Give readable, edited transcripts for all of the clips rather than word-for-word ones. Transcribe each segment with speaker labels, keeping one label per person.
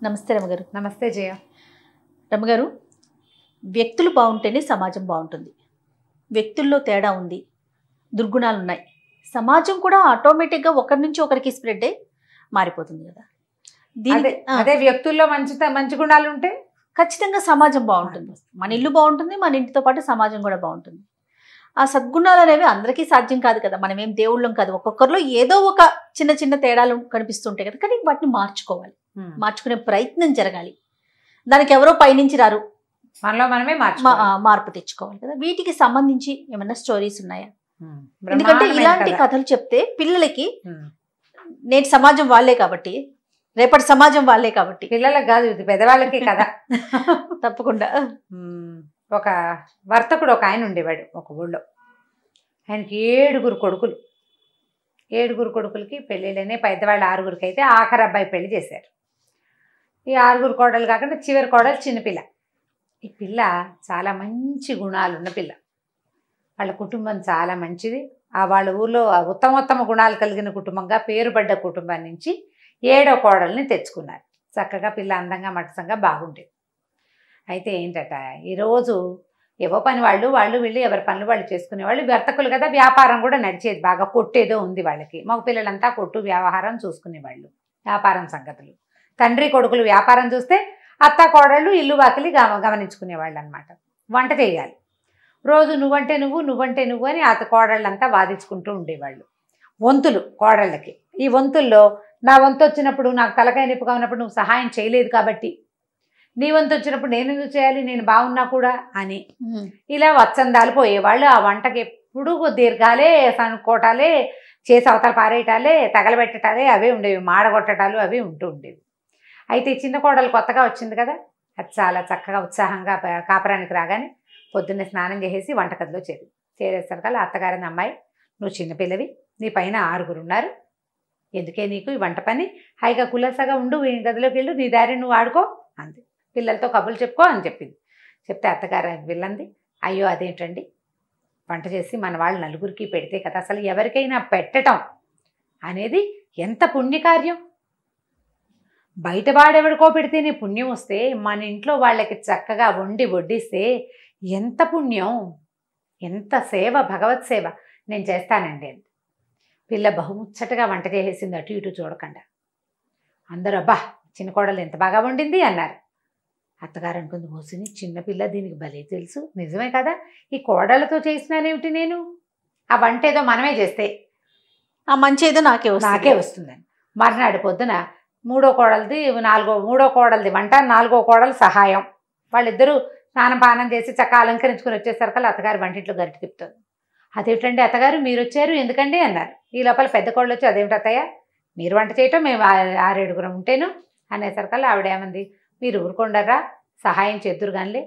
Speaker 1: నమస్తే రమగారు.
Speaker 2: నమస్తే జయ.
Speaker 1: రమగారు, వ్యక్తులు బాగుంటేనే సమాజం బాగుంటుంది. వ్యక్తుల్లో తేడా ఉంది, దుర్గుణాలు ఉన్నాయి, సమాజం కూడా ఆటోమేటిక్గా ఒకరి నుంచి ఒకరికి స్ప్రెడ్ అయ్యి మారిపోతుంది కదా.
Speaker 2: అదే వ్యక్తుల్లో మంచి గుణాలు ఉంటే
Speaker 1: ఖచ్చితంగా సమాజం బాగుంటుంది. మన ఇల్లు బాగుంటుంది, మన ఇంటితో పాటు సమాజం కూడా బాగుంటుంది. ఆ సద్గుణాలు అనేవి అందరికీ సాధ్యం కాదు కదా. మనం ఏం దేవుళ్ళం కాదు. ఒక్కొక్కరిలో ఏదో ఒక చిన్న చిన్న తేడాలు కనిపిస్తుంటాయి కదా. కానీ వాటిని మార్చుకోవాలి, మార్చుకునే ప్రయత్నం జరగాలి. దానికి ఎవరో పైనుంచి రారు,
Speaker 2: మనలో మనమే
Speaker 1: మార్పు తెచ్చుకోవాలి కదా. వీటికి సంబంధించి ఏమైనా స్టోరీస్ ఉన్నాయా? ఎందుకంటే ఇలాంటి కథలు చెప్తే పిల్లలకి నేటి సమాజం వాళ్ళే కాబట్టి, రేపటి సమాజం వాళ్ళే కాబట్టి,
Speaker 2: పిల్లలకు కాదు ఇది పెద్దవాళ్ళకి కదా.
Speaker 1: తప్పకుండా.
Speaker 2: ఒక వర్తకుడు ఒక ఆయన ఉండేవాడు ఒక ఊళ్ళో. ఆయనకి 7 కొడుకులు. 7 కొడుకులకి పెళ్ళిళ్ళనే, పెద్దవాళ్ళు 6 అయితే ఆఖరి అబ్బాయి పెళ్లి చేశారు. ఈ 6 కోడలు కాకుండా చివరి కోడలు చిన్నపిల్ల. ఈ పిల్ల చాలా మంచి గుణాలు ఉన్న పిల్ల. వాళ్ళ కుటుంబం చాలా మంచిది. వాళ్ళ ఊర్లో ఉత్తమోత్తమ గుణాలు కలిగిన కుటుంబంగా పేరుపడ్డ కుటుంబం నుంచి 7వ కోడల్ని తెచ్చుకున్నారు. చక్కగా పిల్ల అందంగా మటసంగా బాగుండేది. అయితే ఏంటట, ఈరోజు ఏవో పని వాళ్ళు వీళ్ళు ఎవరి పనులు వాళ్ళు చేసుకునేవాళ్ళు. వర్తకులు కదా, వ్యాపారం కూడా నడిచేది బాగా. కొట్టేదో ఉంది వాళ్ళకి. మగ పిల్లలంతా కొట్టు వ్యవహారం చూసుకునేవాళ్ళు, వ్యాపారం సంగతులు. తండ్రి కొడుకులు వ్యాపారం చూస్తే అత్త కోడళ్ళు ఇల్లు వాకిలి గమనించుకునేవాళ్ళు అనమాట. వంట చేయాలి రోజు. నువ్వంటే నువ్వు అని అత్త కోడళ్ళంతా వాదించుకుంటూ ఉండేవాళ్ళు. వంతులు కోడళ్ళకి. ఈ వంతుల్లో నా వంతు వచ్చినప్పుడు, నాకు తలకాయ నొప్పిగా ఉన్నప్పుడు నువ్వు సహాయం చేయలేదు కాబట్టి, నీ వంతు వచ్చినప్పుడు నేను ఎందుకు చేయాలి, నేను బాగున్నా కూడా అని ఇలా వత్సందాలు పోయేవాళ్ళు. ఆ వంటకి ఎప్పుడు దీర్ఘాలే, సనుకోటాలే, చేసి అవతల పారేయటాలే, తగలబెట్టటాలే అవే ఉండేవి. మాడగొట్టటాలు అవి ఉంటూ ఉండేవి. అయితే చిన్న కోడలు కొత్తగా వచ్చింది కదా, అది చాలా చక్కగా ఉత్సాహంగా కాపురానికి రాగానే పొద్దున్నే స్నానం చేసేసి వంటగదిలో చేరేసరికల్లా అత్తగారిని, అమ్మాయి నువ్వు చిన్నపిల్లవి, నీ పైన 6 ఉన్నారు, ఎందుకే నీకు ఈ వంట పని, హాయిగా కులాసాగా ఉండు, ఈ గదిలోకి వెళ్ళు, నీ దారి నువ్వు ఆడుకో అంది. పిల్లలతో కబుర్లు చెప్పుకో అని చెప్పింది. చెప్తే అత్తగారు వెళ్ళంది, అయ్యో అదేంటండి, వంట చేసి మన వాళ్ళు 4కి పెడితే కదా, అసలు ఎవరికైనా పెట్టడం అనేది ఎంత పుణ్యకార్యం. బయట వాడెవడికో పెడితేనే పుణ్యం వస్తే, మన ఇంట్లో వాళ్ళకి చక్కగా వండి వడ్డిస్తే ఎంత పుణ్యం, ఎంత సేవ, భగవత్ సేవ. నేను చేస్తానండి అంది. పిల్ల బహుముచ్చటగా వంట చేసేసింది, అటు ఇటు చూడకుండా. అందరూ అబ్బా చిన్న కోడలు ఎంత బాగా వండింది అన్నారు. అత్తగారు అనుకుంది, మోసిని చిన్నపిల్ల, దీనికి భలే తెలుసు, నిజమే కదా, ఈ కోడలతో చేసినానేమిటి నేను, ఆ వంట ఏదో మనమే చేస్తే
Speaker 1: ఆ మంచి ఏదో నాకే
Speaker 2: వస్తుందని. మర్నాడు పొద్దున మూడో కోడలది వంట, 4వ కోడలు సహాయం. వాళ్ళిద్దరూ స్నానం పానం చేసి చక్కగా అలంకరించుకుని వచ్చేసరికి అత్తగారు వంటింట్లో గరిట తిప్పుతుంది. అదేమిటండి అత్తగారు మీరు వచ్చారు, ఎందుకండి అన్నారు. ఈ లోపల పెద్ద కోడలు వచ్చి, అదేమిటి అత్తయ్య మీరు వంట చేయటం, మేము 6-7 ఉంటేను అనేసరికల్లా ఆవిడేమంది, మీరు ఊరుకొండరా, సహాయం చేద్దురు గానిలే,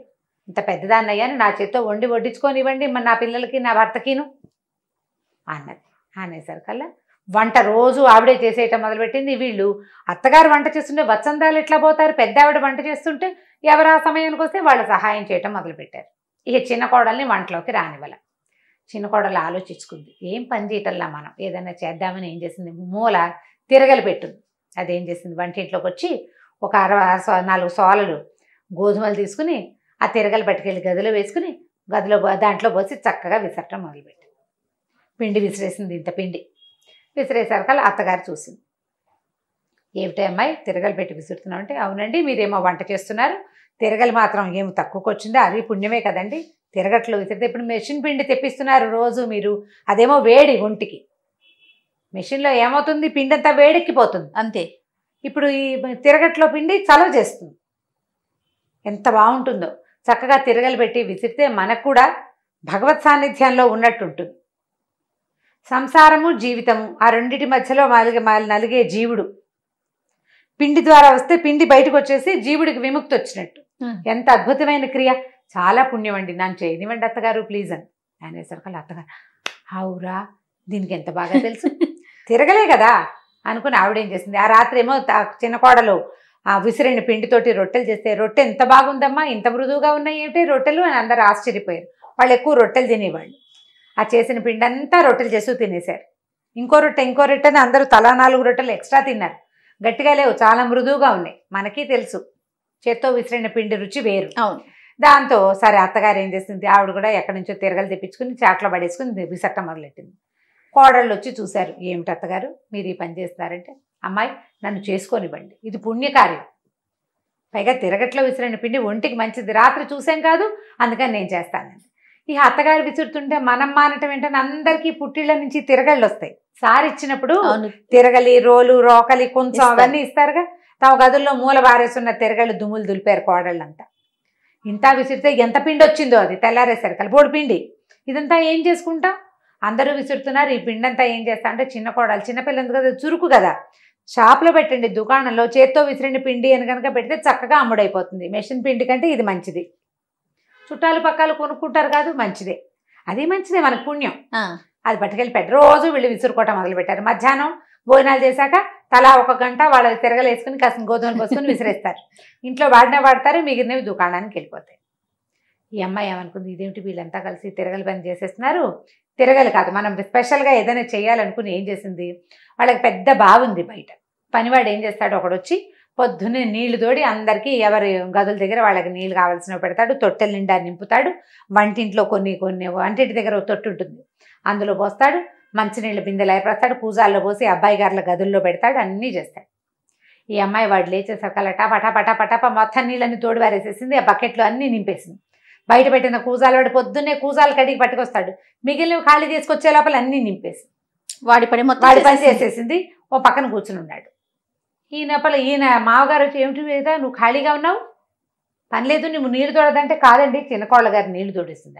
Speaker 2: ఇంత పెద్దదాన్ని అయ్యాను, నా చేత్తో వండి వడ్డించుకొని ఇవ్వండి నా పిల్లలకి నా భర్తకిను అన్నది. అనేసరికల్లా వంట రోజు ఆవిడే చేసేయటం మొదలుపెట్టింది. వీళ్ళు అత్తగారు వంట చేస్తుంటే వత్సందాలు ఎట్లా పోతారు, పెద్ద ఆవిడ వంట చేస్తుంటే ఎవరు ఆ సమయానికి వస్తే వాళ్ళు సహాయం చేయటం మొదలుపెట్టారు. ఇక చిన్న కోడల్ని వంటలోకి రానివ్వాల. చిన్న కోడలు ఆలోచించుకుంది, ఏం పని చేయటల్లా మనం ఏదైనా చేద్దామని ఏం చేసింది, మూల తిరగలి పెట్టుంది. అదేం చేసింది, వంటింట్లోకి వచ్చి ఒక 4 సోలలు గోధుమలు తీసుకుని ఆ తిరగలు పట్టుకెళ్ళి గదిలో వేసుకుని దాంట్లో పోసి చక్కగా విసరటం మొదలుపెట్టింది. పిండి విసిరేసింది, ఇంత పిండి విసిరేసరికల్లా అత్తగారు చూసింది. ఏమిటి అమ్మాయి తిరగలు పెట్టి విసురుతున్నావు అంటే, అవునండి మీరేమో వంట చేస్తున్నారు, తిరగలు మాత్రం ఏమి తక్కువకి వచ్చిందో, అది పుణ్యమే కదండి, తిరగట్లు విసిరితే. ఇప్పుడు మెషిన్ పిండి తెప్పిస్తున్నారు రోజు మీరు, అదేమో వేడి ఒంటికి, మెషిన్లో ఏమవుతుంది, పిండి అంతా వేడెక్కిపోతుంది అంతే. ఇప్పుడు ఈ తిరగట్లో పిండి చలవ చేస్తుంది, ఎంత బాగుంటుందో. చక్కగా తిరగలు పెట్టి విసిరితే మనకు కూడా భగవత్ సాన్నిధ్యంలో ఉన్నట్టుంటుంది. సంసారము జీవితము ఆ రెండింటి మధ్యలో నలిగే జీవుడు పిండి ద్వారా వస్తే పిండి బయటకు వచ్చేసి జీవుడికి విముక్తి వచ్చినట్టు. ఎంత అద్భుతమైన క్రియ, చాలా పుణ్యం అండి, నన్ను చేయనివ్వండి అత్తగారు ప్లీజ్ అని అనేసరికి అత్తగారు, అవురా దీనికి ఎంత బాగా తెలుసు, తిరగలే కదా అనుకుని ఆవిడేం చేసింది, ఆ రాత్రి ఏమో చిన్న కోడలు ఆ విసిరిన పిండితోటి రొట్టెలు చేస్తే, రొట్టె ఎంత బాగుందమ్మా, ఇంత మృదువుగా ఉన్నాయి ఏమిటి రొట్టెలు అని అందరూ ఆశ్చర్యపోయారు. వాళ్ళు ఎక్కువ రొట్టెలు తినేవాళ్ళు. ఆ చేసిన పిండి అంతా రొట్టెలు చేస్తూ తినేశారు. ఇంకో రొట్టె అని అందరూ తలా 4 రొట్టెలు ఎక్స్ట్రా తిన్నారు. గట్టిగా లేవు, చాలా మృదువుగా ఉన్నాయి. మనకి తెలుసు చేత్తో విసిరిన పిండి రుచి వేరు.
Speaker 1: అవును.
Speaker 2: దాంతో సరే అత్తగారు ఏం చేసింది, ఆవిడ కూడా ఎక్కడి నుంచో తిరగలు తెప్పించుకుని చాట్లో పడేసుకుని విసట్ట మొదలెట్టింది. కోడళ్ళు వచ్చి చూశారు, ఏమిటి అత్తగారు మీరు ఈ పని చేస్తున్నారంటే, అమ్మాయి నన్ను చేసుకోనివ్వండి, ఇది పుణ్యకార్యం, పైగా తిరగట్లో విసిరిన పిండి ఒంటికి మంచిది, రాత్రి చూసాం కాదు అందుకని నేను చేస్తానండి. ఈ అత్తగారు విసురుతుంటే మనం మానటం ఏంటని అందరికీ పుట్టిళ్ళ నుంచి తిరగళ్ళు వస్తాయి. సారి ఇచ్చినప్పుడు తిరగలి, రోలు, రోకలి, కొంచెం అవన్నీ ఇస్తారుగా. తమ గదుల్లో మూల బారేసున్న తిరగళ్ళు దుమ్ములు దులిపారు కోడళ్ళంతా. ఇంత విసిరితే ఎంత పిండి వచ్చిందో అది తెల్లారేసరికి కలిపోడు పిండి. ఇదంతా ఏం చేసుకుంటాం, అందరూ విసురుతున్నారు, ఈ పిండి అంతా ఏం చేస్తా అంటే చిన్న కోడలు, చిన్నపిల్ల కదా చురుకు కదా, షాప్లో పెట్టండి, దుకాణంలో చేత్తో విసిరిన పిండి అని కనుక పెడితే చక్కగా అమ్ముడైపోతుంది. మెషిన్ పిండి కంటే ఇది మంచిది, చుట్టాలు పక్కాలు కొనుక్కుంటారు కాదు, మంచిదే, అది మంచిదే, మనకు పుణ్యం. అది పట్టుకెళ్ళి పెట్టి రోజు వీళ్ళు విసురుకోవటం మొదలుపెట్టారు. మధ్యాహ్నం భోజనాలు చేశాక తలా 1 గంట వాళ్ళ తిరగలు వేసుకుని కాసిన గోధుమలు పోసుకుని విసిరేస్తారు. ఇంట్లో వాడతారు, మిగిలినవి దుకాణానికి వెళ్ళిపోతాయి. ఈ అమ్మాయి ఏమనుకుంది, ఇదేమిటి వీళ్ళంతా కలిసి తిరగలి పని చేసేస్తున్నారు. తిరగలి కాదు, మనం స్పెషల్గా ఏదైనా చేయాలనుకుని ఏం చేసింది, వాళ్ళకి పెద్ద బావుంది బయట. పనివాడు ఏం చేస్తాడు, ఒకడు వచ్చి పొద్దున్నే నీళ్లు తోడి అందరికీ ఎవరి గదుల దగ్గర వాళ్ళకి నీళ్ళు కావాల్సినవి పెడతాడు, తొట్టెల నిండా నింపుతాడు. వంటింట్లో కొన్ని వంటింటి దగ్గర తొట్టు ఉంటుంది, అందులో పోస్తాడు. మంచినీళ్ళ బిందెలు ఏర్పడతాడు, పూజాల్లో పోసి అబ్బాయి గారుల గదుల్లో పెడతాడు, అన్నీ చేస్తాడు. ఈ అమ్మాయి వాడు లేచేసరికల్లా టపటపటపటప మొత్తం నీళ్ళని తోడు వారేసేసింది, ఆ బకెట్లో అన్నీ నింపేసింది. బయట పెట్టిన కూజాలు వాడు పొద్దున్నే కూజాలు కడిగి పట్టుకొస్తాడు, మిగిలినవి ఖాళీ తీసుకొచ్చే లోపల అన్నీ నింపేసి వాడి పని చేసేసింది. ఓ పక్కన కూర్చుని ఉన్నాడు. ఈయన మామగారు వచ్చి, ఏమిటి మీద నువ్వు ఖాళీగా ఉన్నావు, పని లేదు, నువ్వు నీళ్లు తోడదంటే, కాదండి చిన్నకోళ్ళ గారు నీళ్లు తోడిస్తుంది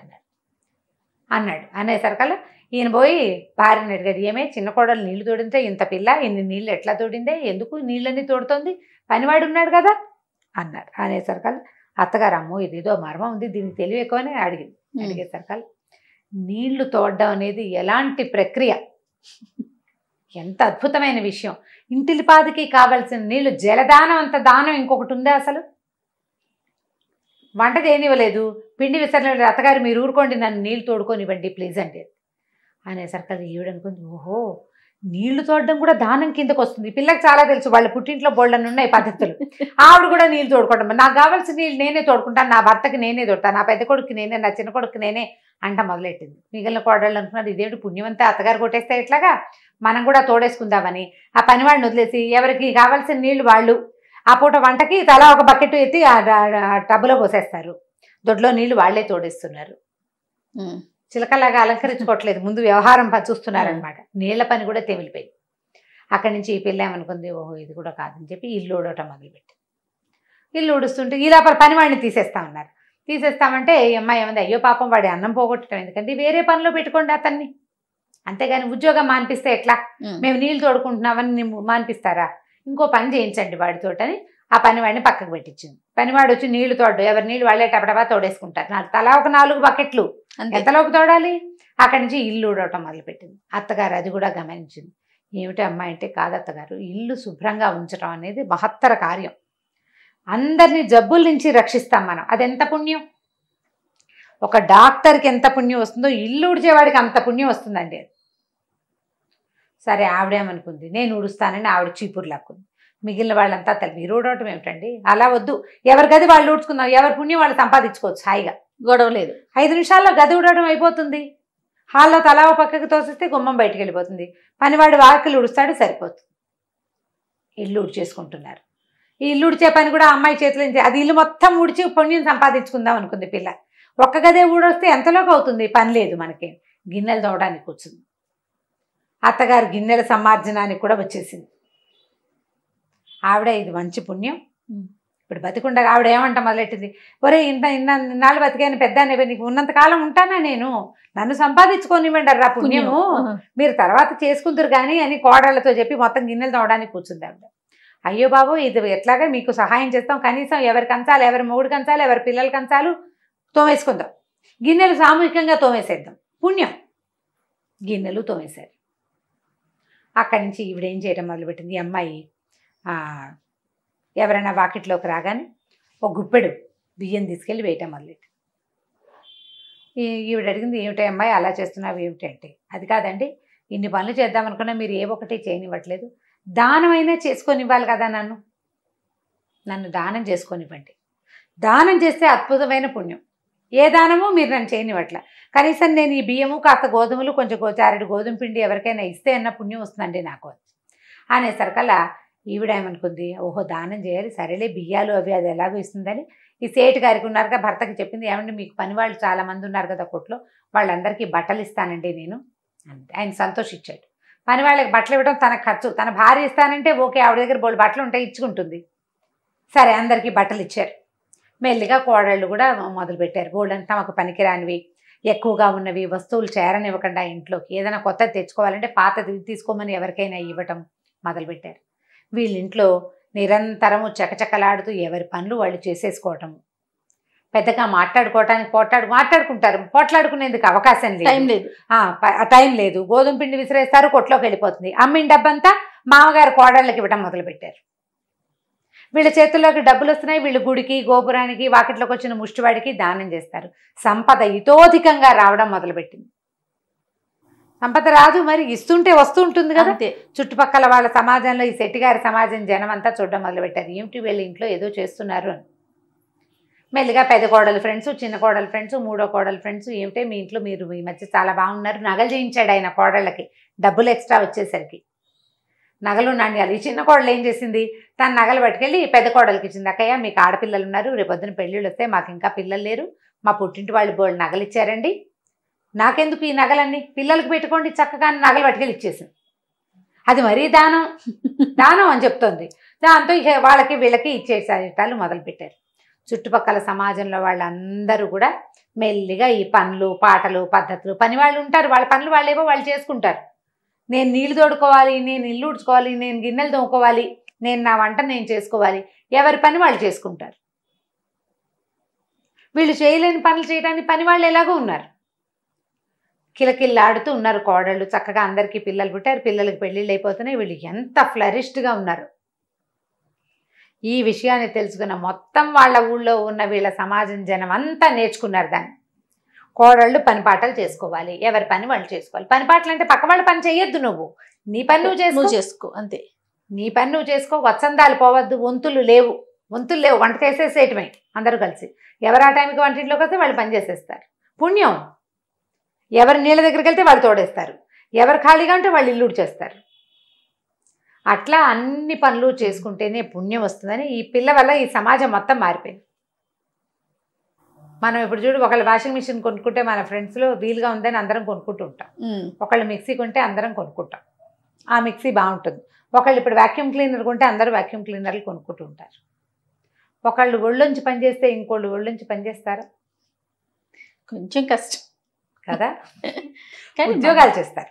Speaker 2: అన్నాడు. అనేసరికల్లా ఈయన పోయి భార్యని అడిగాడు, ఏమే చిన్న కోడలు నీళ్లు తోడింటే, ఇంత పిల్ల ఇన్ని నీళ్ళు ఎట్లా తోడిందే, ఎందుకు నీళ్ళన్నీ తోడుతోంది, పనివాడు ఉన్నాడు కదా అన్నారు. అనేసరికల్లా అత్తగారు, అమ్మో ఇదేదో మర్మం ఉంది, దీనికి తెలివి ఎక్కువనే అడిగేసరికల్లా నీళ్లు తోడడం అనేది ఎలాంటి ప్రక్రియ, ఎంత అద్భుతమైన విషయం. ఇంటిలిపాదికి కావాల్సిన నీళ్లు, జలదానం అంత దానం ఇంకొకటి ఉందా అసలు? వంట చేయనివ్వలేదు, పిండి విసరలేదు, అత్తగారు మీరు ఊరుకోండి, నన్ను నీళ్ళు తోడుకొనివ్వండి ప్లీజ్ అంటే. అనేసరికి ఈవిడనుకుంది, ఓహో నీళ్లు తోడడం కూడా దానం కిందకు వస్తుంది. పిల్లకి చాలా తెలుసు, వాళ్ళ పుట్టింట్లో బోళ్ళని ఉన్నాయి పద్ధతులు. ఆవిడ కూడా నీళ్ళు తోడుకోవడం, నాకు కావాల్సిన నీళ్ళు నేనే తోడుకుంటాను, నా భర్తకి నేనే తోడతాను, నా పెద్ద కొడుకు నేనే, నా చిన్న కొడుకు నేనే అంట మొదలెట్టింది. మిగిలిన కోడళ్ళు అనుకున్నారు, ఇదేమిటి పుణ్యమంతా అత్తగారు కొట్టేస్తే ఎట్లాగా, మనం కూడా తోడేసుకుందామని ఆ పనివాడిని వదిలేసి ఎవరికి కావాల్సిన నీళ్లు వాళ్ళు ఆ పూట వంటకి తలా ఒక బకెట్ ఎత్తి ఆ టబ్బులో పోసేస్తారు, దొడ్లో నీళ్లు వాళ్లే తోడేస్తున్నారు. చిలకలాగా అలంకరించుకోవట్లేదు, ముందు వ్యవహారం చూస్తున్నారనమాట. నీళ్ల పని కూడా తెమిలిపోయింది. అక్కడి నుంచి ఈ పిల్ల ఏమనుకుంది, ఓహో ఇది కూడా కాదని చెప్పి ఇల్లు ఊడటం మొదలుపెట్టి, ఇల్లు ఊడుస్తుంటే ఈ లోపల పనివాడిని తీసేస్తామన్నారు. తీసేస్తామంటే ఈ అమ్మాయి ఏమంది, అయ్యో పాపం వాడి అన్నం పోగొట్టడం ఎందుకంటే వేరే పనిలో పెట్టుకోండి అతన్ని, అంతేగాని ఉద్యోగం మానిపిస్తే ఎట్లా, మేము నీళ్ళు తోడుకుంటున్నామని మానిపిస్తారా, ఇంకో పని చేయించండి వాడితోటని ఆ పనివాడిని పక్కకు పెట్టించింది. పనివాడు వచ్చి నీళ్లు తోడు, ఎవరి నీళ్ళు వాళ్ళే టపటపా తోడేసుకుంటారు, తలా ఒక 4 బకెట్లు, ఎంతలోకి తోడాలి. అక్కడి నుంచి ఇల్లు ఊడవటం మొదలుపెట్టింది. అత్తగారు అది కూడా గమనించింది. ఏమిటి అమ్మాయి అంటే, కాదు అత్తగారు, ఇల్లు శుభ్రంగా ఉంచడం అనేది మహత్తర కార్యం, అందరినీ జబ్బుల నుంచి రక్షిస్తాం మనం, అదెంత పుణ్యం. ఒక డాక్టర్కి ఎంత పుణ్యం వస్తుందో ఇల్లు ఊడ్చేవాడికి అంత పుణ్యం వస్తుందండి. సరే ఆవిడేమనుకుంది, నేను ఊడుస్తానని ఆవిడ చీపురు లాక్కుంది. మిగిలిన వాళ్ళంతా మీరు ఊడవటం ఏమిటండి, అలా వద్దు, ఎవరి గది వాళ్ళు ఊడ్చుకుందాం, ఎవరి పుణ్యం వాళ్ళు సంపాదించుకోవచ్చు, హాయిగా గొడవ లేదు. 5 నిమిషాల్లో గది ఊడవడం అయిపోతుంది. హాల్లో తలా పక్కకి తోసిస్తే గుమ్మం బయటికి వెళ్ళిపోతుంది, పనివాడు వాకిలు ఊడుస్తాడు, సరిపోతుంది. ఇల్లు ఊడ్చేసుకుంటున్నారు. ఈ ఇల్లు ఊడ్చే పని కూడా అమ్మాయి చేతిలో, అది ఇల్లు మొత్తం ఊడ్చి పుణ్యం సంపాదించుకుందాం అనుకుంది పిల్ల. ఒక్క గదే ఊడొస్తే ఎంతలోకి అవుతుంది, పని లేదు మనకి. గిన్నెలు తోవడానికి కూర్చుంది. అత్తగారు గిన్నెల సమార్జనానికి కూడా వచ్చేసింది. ఆవిడ ఇది మంచి పుణ్యం, ఇప్పుడు బతికుండగా ఆవిడ ఏమంట మొదలెట్టింది, ఒరే ఇన్నాళ్ళు బతికాను పెద్ద, నీకు ఉన్నంతకాలం ఉంటానా నేను, నన్ను సంపాదించుకోనివ్వండి అర్రా పుణ్యము, మీరు తర్వాత చేసుకుందరు కానీ అని కోడళ్లతో చెప్పి మొత్తం గిన్నెలు తోవడానికి కూర్చుంది ఆవిడ. అయ్యో బాబు ఇది ఎట్లాగా మీకు సహాయం చేస్తాం, కనీసం ఎవరి కంచాలు, ఎవరి మొగుడు కంచాలు, ఎవరి పిల్లల కంచాలు తోమేసుకుందాం, గిన్నెలు సామూహికంగా తోమేసేద్దాం, పుణ్యం. గిన్నెలు తోమేశారు. అక్కడి నుంచి ఈవిడేం చేయడం మొదలుపెట్టింది, ఈ అమ్మాయి ఎవరైనా వాకిట్లోకి రాగానే ఒక గుప్పెడు బియ్యం తీసుకెళ్ళి వేయటం మొదలెట్టి. ఈవిడ అడిగింది, ఏమిటి అమ్మాయి అలా చేస్తున్నావు ఏమిటి అంటే, అది కాదండి ఇన్ని పనులు చేద్దామనుకున్నా మీరు ఏ ఒకటి చేయనివ్వట్లేదు, దానమైనా చేసుకొనివ్వాలి కదా, నన్ను దానం చేసుకొనివ్వండి. దానం చేస్తే అద్భుతమైన పుణ్యం. ఏ దానమో మీరు నన్ను చేయనివ్వట్ల, కనీసం నేను ఈ బియ్యము కాస్త గోధుమలు కొంచెం చారెడు గోధుమ పిండి ఎవరికైనా ఇస్తే అన్న పుణ్యం వస్తుందండి నాకు అనేసరికల్లా ఈవిడ ఏమనుకుంది, ఓహో దానం చేయాలి, సరేలే బియ్యాలు అవి అది ఎలాగో ఇస్తుందని ఈ సేటు గారికి ఉన్నారుగా భర్తకి చెప్పింది, ఏమంటే మీకు పని వాళ్ళు చాలామంది ఉన్నారు కదా కొట్లో, వాళ్ళందరికీ బట్టలు ఇస్తానండి నేను అంతే. ఆయన సంతోషించాడు. పని వాళ్ళకి బట్టలు ఇవ్వడం తన ఖర్చు, తన భార్య ఇస్తానంటే ఓకే, ఆవిడ దగ్గర బోళ్ళు బట్టలు ఉంటాయి ఇచ్చుకుంటుంది. సరే అందరికీ బట్టలు ఇచ్చారు. మెల్లిగా కోడళ్ళు కూడా మొదలుపెట్టారు. బోళ్ళంతా తమకు పనికిరానివి ఎక్కువగా ఉన్నవి వస్తువులు చేరనివ్వకుండా ఇంట్లోకి ఏదైనా కొత్తది తెచ్చుకోవాలంటే పాతది తీసుకోమని ఎవరికైనా ఇవ్వటం మొదలుపెట్టారు. వీళ్ళింట్లో నిరంతరము చకచకలాడుతూ ఎవరి పనులు వాళ్ళు చేసేసుకోవటము, పెద్దగా మాట్లాడుకోవటానికి మాట్లాడుకుంటారు, పోట్లాడుకునేందుకు అవకాశం లేదు, టైం లేదు. గోధుమ పిండి విసిరేస్తారు, కొట్లోకి వెళ్ళిపోతుంది. అమ్మిన డబ్బంతా మామగారు కోడళ్ళకి ఇవ్వటం మొదలుపెట్టారు. వీళ్ళ చేతుల్లోకి డబ్బులు వస్తున్నాయి, వీళ్ళు గుడికి గోపురానికి వాకిట్లోకి వచ్చిన ముష్టివాడికి దానం చేస్తారు. సంపద ఇతోధికంగా రావడం మొదలుపెట్టింది. సంపద రాదు మరి, ఇస్తుంటే వస్తూ ఉంటుంది కదా. చుట్టుపక్కల వాళ్ళ సమాజంలో ఈ శెట్టిగారి సమాజం జనం అంతా చూడడం మొదలుపెట్టారు, ఏమిటి వీళ్ళ ఇంట్లో ఏదో చేస్తున్నారు అని. మెల్లిగా పెద్ద కోడలు ఫ్రెండ్స్, చిన్న కోడలు ఫ్రెండ్స్, మూడో కోడలు ఫ్రెండ్స్, ఏమిటే మీ ఇంట్లో మీరు ఈ మధ్య చాలా బాగున్నారు, నగలు చేయించాడు ఆయన కోడళ్ళకి, డబ్బులు ఎక్స్ట్రా వచ్చేసరికి నగలు నాణ్యాలు. ఈ చిన్న కోడలు ఏం చేసింది, తన నగలు పట్టుకెళ్ళి పెద్ద కోడలికి ఇచ్చింది. అక్కయ్య మీకు ఆడపిల్లలు ఉన్నారు, రేపొద్దున పెళ్ళిళ్ళు వస్తే మాకు ఇంకా పిల్లలు లేరు, మా పుట్టింటి వాళ్ళు బోళ్ళు నగలు ఇచ్చారండి, నాకెందుకు ఈ నగలన్నీ, పిల్లలకు పెట్టుకోండి చక్కగా నగలు పట్టుకెళ్ళి ఇచ్చేసింది. అది మరీ దానం అని చెప్తోంది. దాంతో ఇక వాళ్ళకి వీళ్ళకి ఇచ్చేసాటాలు మొదలుపెట్టారు. చుట్టుపక్కల సమాజంలో వాళ్ళందరూ కూడా మెల్లిగా ఈ పనులు పాటలు పద్ధతులు, పని వాళ్ళు ఉంటారు, వాళ్ళ పనులు వాళ్ళేవో వాళ్ళు చేసుకుంటారు. నేను నీళ్లు తోడుకోవాలి, నేను ఇల్లు ఉడుచుకోవాలి, నేను గిన్నెలు తోముకోవాలి, నేను నా వంట నేను చేసుకోవాలి, ఎవరి పని వాళ్ళు చేసుకుంటారు. వీళ్ళు చేయలేని పనులు చేయడానికి పని వాళ్ళు ఎలాగో ఉన్నారు. కిలకిల్లాడుతూ ఉన్నారు కోడళ్ళు, చక్కగా అందరికీ పిల్లలు పుట్టారు, పిల్లలకి పెళ్ళిళ్ళు అయిపోతున్నాయి. వీళ్ళు ఎంత ఫ్లరిష్డ్గా ఉన్నారు. ఈ విషయాన్ని తెలుసుకున్న మొత్తం వాళ్ళ ఊళ్ళో ఉన్న వీళ్ళ సమాజం జనం అంతా నేర్చుకున్నారు దాన్ని. కోడళ్ళు పని పాటలు చేసుకోవాలి, ఎవరి పని వాళ్ళు చేసుకోవాలి. పని పాటలు అంటే పక్క వాళ్ళ పని చేయొద్దు, నువ్వు నీ పని నువ్వు చేసుకో అంతే. నీ పని నువ్వు చేసుకో, వత్సందాలు పోవద్దు, వంతులు లేవు, వంట చేసేసేయటమే అందరూ కలిసి. ఎవరు ఆ టైంకి వంటింట్లోకి వస్తే వాళ్ళు పని చేసేస్తారు, పుణ్యం. ఎవరు నీళ్ళ దగ్గరికి వెళ్తే వాళ్ళు తోడేస్తారు, ఎవరు ఖాళీగా ఉంటే వాళ్ళు ఇల్లు చేస్తారు. అట్లా అన్ని పనులు చేసుకుంటేనే పుణ్యం వస్తుందని ఈ పిల్ల వల్ల ఈ సమాజం మొత్తం మారిపోయింది. మనం ఇప్పుడు చూడు, ఒకళ్ళు వాషింగ్ మిషన్ కొనుక్కుంటే మన ఫ్రెండ్స్లో వీలుగా ఉందని అందరం కొనుక్కుంటూ ఉంటాం, ఒకళ్ళు మిక్సీ కొంటే అందరం కొనుక్కుంటాం, ఆ మిక్సీ బాగుంటుంది. ఒకళ్ళు ఇప్పుడు వ్యాక్యూమ్ క్లీనర్ కొంటే అందరూ వ్యాక్యూమ్ క్లీనర్లు కొనుక్కుంటూ ఉంటారు. ఒకళ్ళు ఒళ్ళొంచి పనిచేస్తే ఇంకోళ్ళు ఒళ్ళొంచి పనిచేస్తారా? కొంచెం కష్టం కదా. ఉద్యోగాలు చేస్తారు,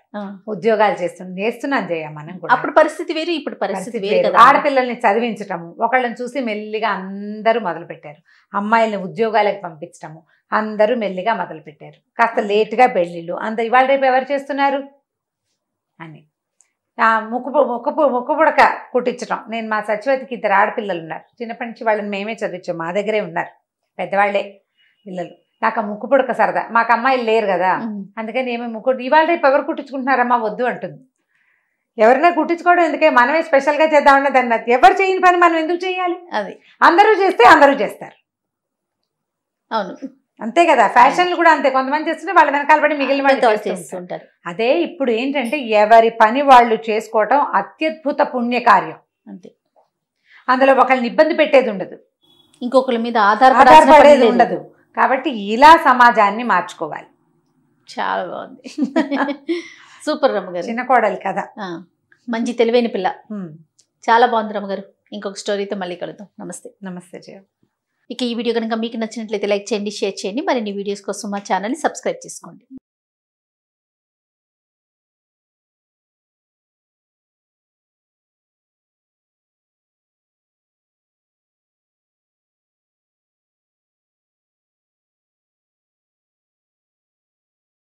Speaker 2: ఉద్యోగాలు చేస్తున్నాం జయ మనం కూడా. అప్పుడు పరిస్థితి వేరు, ఇప్పుడు పరిస్థితి వేరు. ఆడపిల్లల్ని చదివించటము, ఒకళ్ళని చూసి మెల్లిగా అందరూ మొదలుపెట్టారు. అమ్మాయిల్ని ఉద్యోగాలకు పంపించటము అందరూ మెల్లిగా మొదలుపెట్టారు. కాస్త లేటుగా పెళ్ళిళ్ళు ఇవాళ రేపు ఎవరు చేస్తున్నారు అని. ముక్కు పుడక కుట్టించడం. నేను మా సచివతికి 2 ఆడపిల్లలు ఉన్నారు, చిన్నప్పటి నుంచి వాళ్ళని మేమే చదివించాం, మా దగ్గరే ఉన్నారు, పెద్దవాళ్లే పిల్లలు. నాకు ఆ ముక్కు పుడక సరదా, మాకు అమ్మాయిలు లేరు కదా, అందుకని ఏమో ఇవాళ రేపు ఎవరు కుట్టించుకుంటున్నారమ్మా వద్దు అంటుంది. ఎవరైనా కుట్టించుకోవడం ఎందుకే, మనమే స్పెషల్గా చేద్దామన్నా దాన్ని. ఎవరు చేయని పని మనం ఎందుకు చేయాలి? అది అందరూ చేస్తే అందరూ చేస్తారు. అవును, అంతే కదా. ఫ్యాషన్లు కూడా అంతే, కొంతమంది చేస్తుంటే వాళ్ళ వెనకాల పడి మిగిలిన వాళ్ళు చేస్తుంటారు. అదే ఇప్పుడు ఏంటంటే ఎవరి పని వాళ్ళు చేసుకోవటం అత్యద్భుత పుణ్యకార్యం అంతే. అందులో ఒకళ్ళని ఇబ్బంది పెట్టేది ఉండదు, ఇంకొకరి మీద ఆధారపడేది ఉండదు. కాబట్టి ఇలా సమాజాన్ని మార్చుకోవాలి. చాలా బాగుంది, సూపర్ రమ్మగారు. చిన్న కోడలి కదా, మంచి తెలివైన పిల్ల, చాలా బాగుంది రమ్మగారు. ఇంకొక స్టోరీతో మళ్ళీ కలుద్దాం. నమస్తే. నమస్తే జయ. ఇక ఈ వీడియో కనుక మీకు నచ్చినట్లయితే లైక్ చేయండి, షేర్ చేయండి. మరిన్ని వీడియోస్ కోసం మా ఛానల్ని సబ్స్క్రైబ్ చేసుకోండి.